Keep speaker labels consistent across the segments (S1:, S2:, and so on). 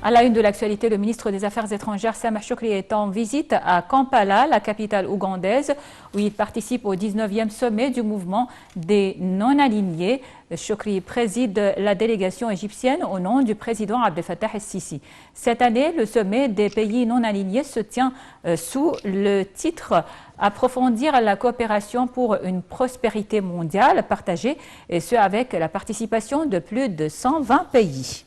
S1: À la une de l'actualité, le ministre des Affaires étrangères Sameh Shoukry est en visite à Kampala, la capitale ougandaise, où il participe au 19e sommet du mouvement des non-alignés. Shoukry préside la délégation égyptienne au nom du président Abdel Fattah el-Sisi. Cette année, le sommet des pays non-alignés se tient sous le titre « Approfondir la coopération pour une prospérité mondiale partagée » et ce avec la participation de plus de 120 pays.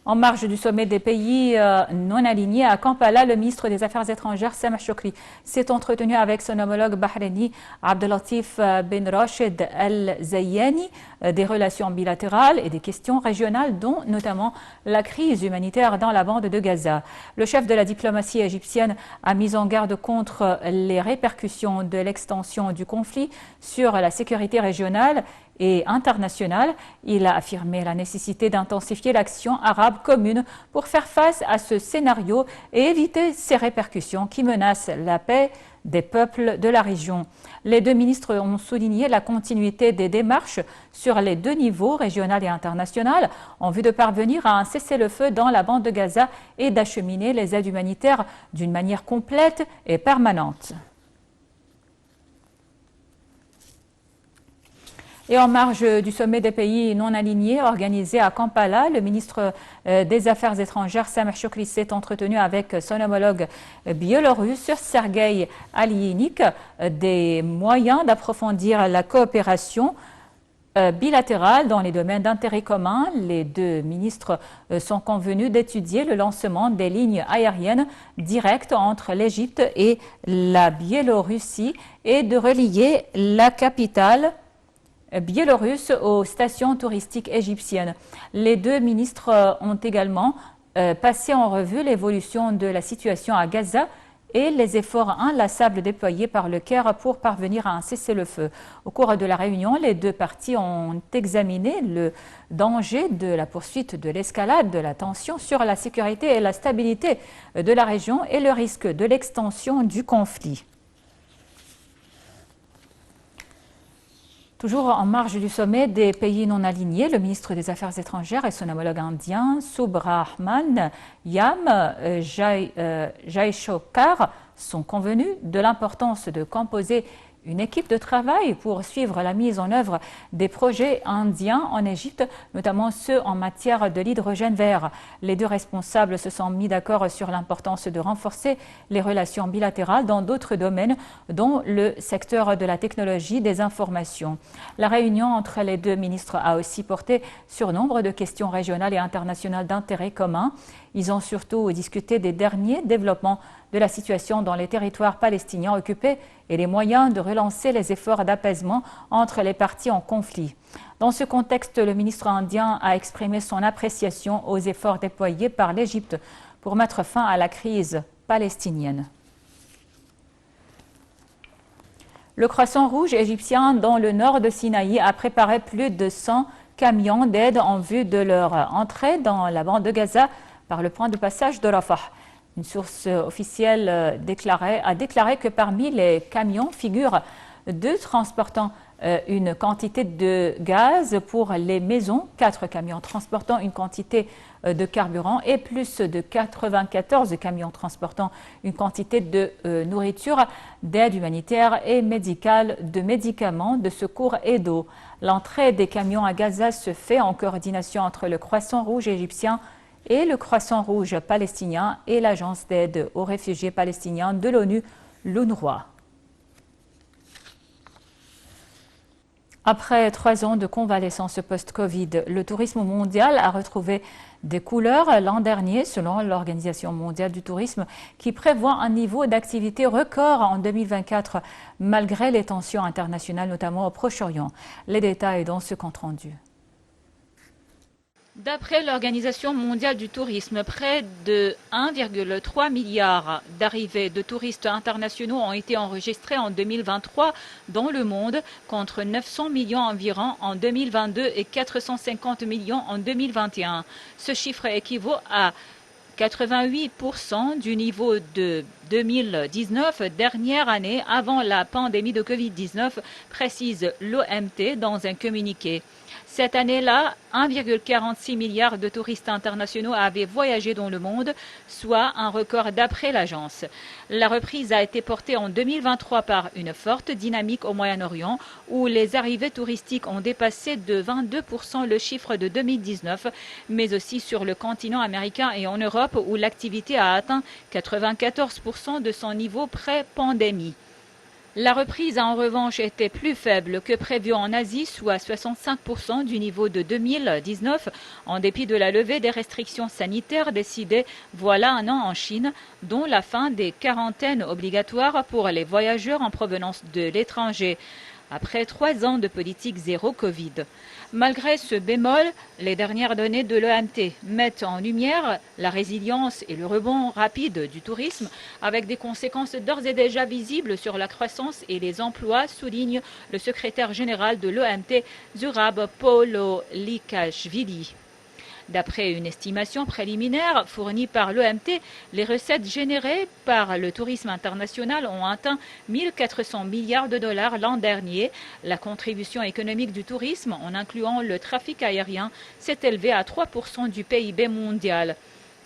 S1: En marge du sommet des pays non alignés à Kampala, le ministre des Affaires étrangères Sameh Shoukry s'est entretenu avec son homologue bahreïni Abdelatif Ben Rachid Al Zayani des relations bilatérales et des questions régionales, dont notamment la crise humanitaire dans la bande de Gaza. Le chef de la diplomatie égyptienne a mis en garde contre les répercussions de l'extension du conflit sur la sécurité régionale et internationale. Il a affirmé la nécessité d'intensifier l'action arabe commune pour faire face à ce scénario et éviter ces répercussions qui menacent la paix des peuples de la région. Les deux ministres ont souligné la continuité des démarches sur les deux niveaux, régional et international, en vue de parvenir à un cessez-le-feu dans la bande de Gaza et d'acheminer les aides humanitaires d'une manière complète et permanente. Et en marge du sommet des pays non alignés organisé à Kampala, le ministre des Affaires étrangères Sameh Shoukry s'est entretenu avec son homologue biélorusse Sergueï Alienik des moyens d'approfondir la coopération bilatérale dans les domaines d'intérêt commun. Les deux ministres sont convenus d'étudier le lancement des lignes aériennes directes entre l'Égypte et la Biélorussie et de relier la capitale biélorusse aux stations touristiques égyptiennes. Les deux ministres ont également passé en revue l'évolution de la situation à Gaza et les efforts inlassables déployés par le Caire pour parvenir à un cessez-le-feu. Au cours de la réunion, les deux parties ont examiné le danger de la poursuite de l'escalade de la tension sur la sécurité et la stabilité de la région et le risque de l'extension du conflit. Toujours en marge du sommet des pays non alignés, le ministre des Affaires étrangères et son homologue indien, Subrahman Yam Jaishokar, sont convenus de l'importance de composer une équipe de travail pour suivre la mise en œuvre des projets indiens en Égypte, notamment ceux en matière de l'hydrogène vert. Les deux responsables se sont mis d'accord sur l'importance de renforcer les relations bilatérales dans d'autres domaines, dont le secteur de la technologie des informations. La réunion entre les deux ministres a aussi porté sur nombre de questions régionales et internationales d'intérêt commun. Ils ont surtout discuté des derniers développements de la situation dans les territoires palestiniens occupés et les moyens de relancer les efforts d'apaisement entre les parties en conflit. Dans ce contexte, le ministre indien a exprimé son appréciation aux efforts déployés par l'Égypte pour mettre fin à la crise palestinienne. Le Croissant Rouge égyptien dans le nord de Sinaï a préparé plus de 100 camions d'aide en vue de leur entrée dans la bande de Gaza par le point de passage de Rafah. Une source officielle a déclaré que parmi les camions figurent deux transportant une quantité de gaz pour les maisons, 4 camions transportant une quantité de carburant et plus de 94 camions transportant une quantité de nourriture, d'aide humanitaire et médicale, de médicaments, de secours et d'eau. L'entrée des camions à Gaza se fait en coordination entre le Croissant Rouge égyptien et le Croissant Rouge palestinien et l'Agence d'aide aux réfugiés palestiniens de l'ONU, l'UNRWA. Après 3 ans de convalescence post-Covid, le tourisme mondial a retrouvé des couleurs l'an dernier, selon l'Organisation mondiale du tourisme, qui prévoit un niveau d'activité record en 2024, malgré les tensions internationales, notamment au Proche-Orient. Les détails dans ce compte-rendu. D'après l'Organisation mondiale du tourisme, près de 1,3 milliard d'arrivées de touristes internationaux ont été enregistrées en 2023 dans le monde, contre 900 millions environ en 2022 et 450 millions en 2021. Ce chiffre équivaut à 88% du niveau de 2019, dernière année avant la pandémie de Covid-19, précise l'OMT dans un communiqué. Cette année-là, 1,46 milliard de touristes internationaux avaient voyagé dans le monde, soit un record d'après l'agence. La reprise a été portée en 2023 par une forte dynamique au Moyen-Orient, où les arrivées touristiques ont dépassé de 22% le chiffre de 2019, mais aussi sur le continent américain et en Europe, où l'activité a atteint 94% de son niveau pré-pandémie. La reprise a en revanche été plus faible que prévu en Asie, soit 65% du niveau de 2019, en dépit de la levée des restrictions sanitaires décidées voilà un an en Chine, dont la fin des quarantaines obligatoires pour les voyageurs en provenance de l'étranger, après 3 ans de politique zéro Covid. Malgré ce bémol, les dernières données de l'OMT mettent en lumière la résilience et le rebond rapide du tourisme, avec des conséquences d'ores et déjà visibles sur la croissance et les emplois, souligne le secrétaire général de l'OMT, Zurab Pololikashvili. D'après une estimation préliminaire fournie par l'OMT, les recettes générées par le tourisme international ont atteint 1 400 milliards de dollars l'an dernier. La contribution économique du tourisme, en incluant le trafic aérien, s'est élevée à 3% du PIB mondial.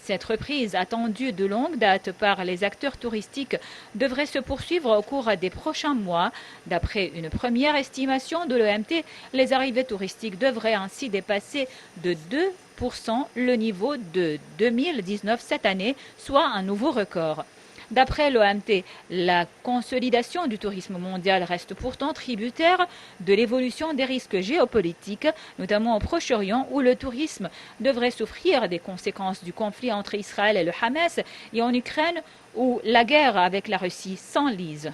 S1: Cette reprise, attendue de longue date par les acteurs touristiques, devrait se poursuivre au cours des prochains mois. D'après une première estimation de l'OMT, les arrivées touristiques devraient ainsi dépasser de 2% le niveau de 2019 cette année, soit un nouveau record. D'après l'OMT, la consolidation du tourisme mondial reste pourtant tributaire de l'évolution des risques géopolitiques, notamment au Proche-Orient, où le tourisme devrait souffrir des conséquences du conflit entre Israël et le Hamas, et en Ukraine, où la guerre avec la Russie s'enlise.